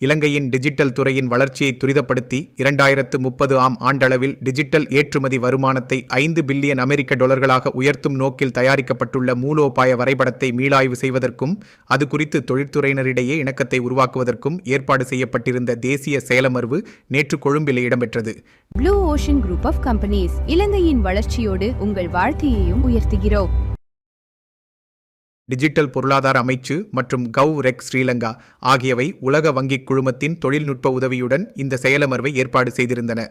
இலங்கையின் டிஜிட்டல் துறையின் வளர்ச்சியை துரிதப்படுத்தி 2030 ஆண்டளவில் டிஜிட்டல் ஏற்றுமதி வருமானத்தை 5 பில்லியன் அமெரிக்க டாலர்களாக உயர்த்தும் நோக்கில் தயாரிக்கப்பட்டுள்ள மூலோபாய வரைபடத்தை மீளாய்வு செய்வதற்கும் அது குறித்து தொழில்துறையினரிடையே இணக்கத்தை உருவாக்குவதற்கும் ஏற்பாடு செய்யப்பட்டிருந்த தேசிய செயலமர்வு நேற்று கொழும்பில் இடம்பெற்றது. Blue ocean group of companies இலங்கையின் வளர்ச்சியோடு உங்கள் வாழ்க்கையையும் உயர்த்துகிறோம். டிஜிட்டல் பொருளாதார அமைச்சு மற்றும் கவ் ரெக் ஸ்ரீலங்கா ஆகியவை உலக வங்கிக் குழுமத்தின் தொழில்நுட்ப உதவியுடன் இந்த செயலமர்வை ஏற்பாடு செய்திருந்தன.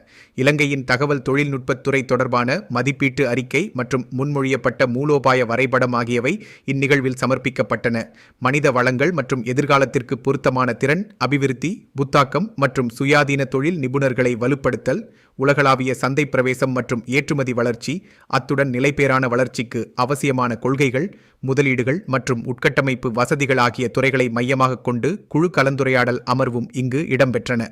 இலங்கையின் தகவல் தொழில்நுட்பத்துறை தொடர்பான மதிப்பீட்டு அறிக்கை மற்றும் முன்மொழியப்பட்ட மூலோபாய வரைபடம் ஆகியவை இந்நிகழ்வில் சமர்ப்பிக்கப்பட்டன. மனித வளங்கள் மற்றும் எதிர்காலத்திற்கு பொருத்தமான திறன் அபிவிருத்தி, புத்தாக்கம் மற்றும் சுயாதீன தொழில் நிபுணர்களை வலுப்படுத்தல், உலகளாவிய சந்தை பிரவேசம் மற்றும் ஏற்றுமதி வளர்ச்சி, அத்துடன் நிலைபேறான வளர்ச்சிக்கு அவசியமான கொள்கைகள், முதலீடுகள் மற்றும் உட்கட்டமைப்பு வசதிகள் ஆகிய துறைகளை மையமாக கொண்டு குழு கலந்துரையாடல் அமர்வும் இங்கு இடம்பெற்றன.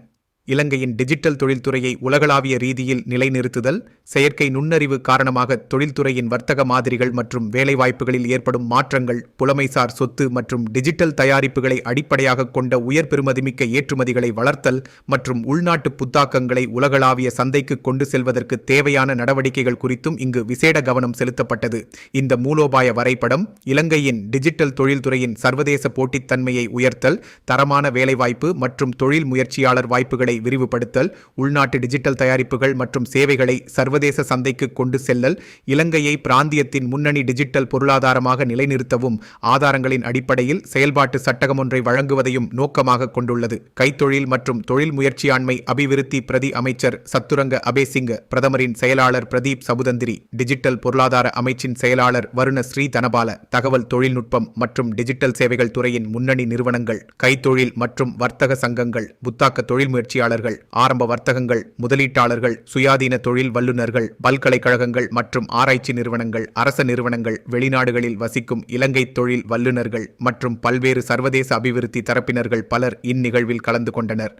இலங்கையின் டிஜிட்டல் தொழில்துறையை உலகளாவிய ரீதியில் நிலைநிறுத்துதல், செயற்கை நுண்ணறிவு காரணமாக தொழில்துறையின் வர்த்தக மாதிரிகள் மற்றும் வேலைவாய்ப்புகளில் ஏற்படும் மாற்றங்கள், புலமைசார் சொத்து மற்றும் டிஜிட்டல் தயாரிப்புகளை அடிப்படையாக கொண்ட உயர் பெறுமதிமிக்க ஏற்றுமதிகளை வளர்த்தல் மற்றும் உள்நாட்டு புத்தாக்கங்களை உலகளாவிய சந்தைக்கு கொண்டு செல்வதற்கு தேவையான நடவடிக்கைகள் குறித்தும் இங்கு விசேட கவனம் செலுத்தப்பட்டது. இந்த மூலோபாய வரைபடம் இலங்கையின் டிஜிட்டல் தொழில்துறையின் சர்வதேச போட்டித்தன்மையை உயர்த்தல், தரமான வேலைவாய்ப்பு மற்றும் தொழில் முயற்சியாளர் வாய்ப்புகளை விரிவுபடுத்தல், உள்நாட்டு டிஜிட்டல் தயாரிப்புகள் மற்றும் சேவைகளை சர்வதேச சந்தைக்கு கொண்டு செல்லல், இலங்கையை பிராந்தியத்தின் முன்னணி டிஜிட்டல் பொருளாதாரமாக நிலைநிறுத்தவும் ஆதாரங்களின் அடிப்படையில் செயல்பாட்டு சட்டகம் ஒன்றை வழங்குவதையும் நோக்கமாக கொண்டுள்ளது. கைத்தொழில் மற்றும் தொழில் முயற்சியாண்மை அபிவிருத்தி பிரதி அமைச்சர் சத்துரங்க அபேசிங்க, பிரதமரின் செயலாளர் பிரதீப் சபுதந்திரி, டிஜிட்டல் பொருளாதார அமைச்சின் செயலாளர் வருண ஸ்ரீ தனபால, தகவல் தொழில்நுட்பம் மற்றும் டிஜிட்டல் சேவைகள் துறையின் முன்னணி நிறுவனங்கள், கைத்தொழில் மற்றும் வர்த்தக சங்கங்கள், புத்தாக்க தொழில் முயற்சியாளர்கள், ஆரம்ப வர்த்தகங்கள், முதலீட்டாளர்கள், சுயாதீன தொழில் வல்லுநர்கள், பல்கலைக்கழகங்கள் மற்றும் ஆராய்ச்சி நிறுவனங்கள், அரச நிறுவனங்கள், வெளிநாடுகளில் வசிக்கும் இலங்கை தொழில் வல்லுநர்கள் மற்றும் பல்வேறு சர்வதேச அபிவிருத்தி தரப்பினர்கள் பலர் இந்நிகழ்வில் கலந்து கொண்டனர்.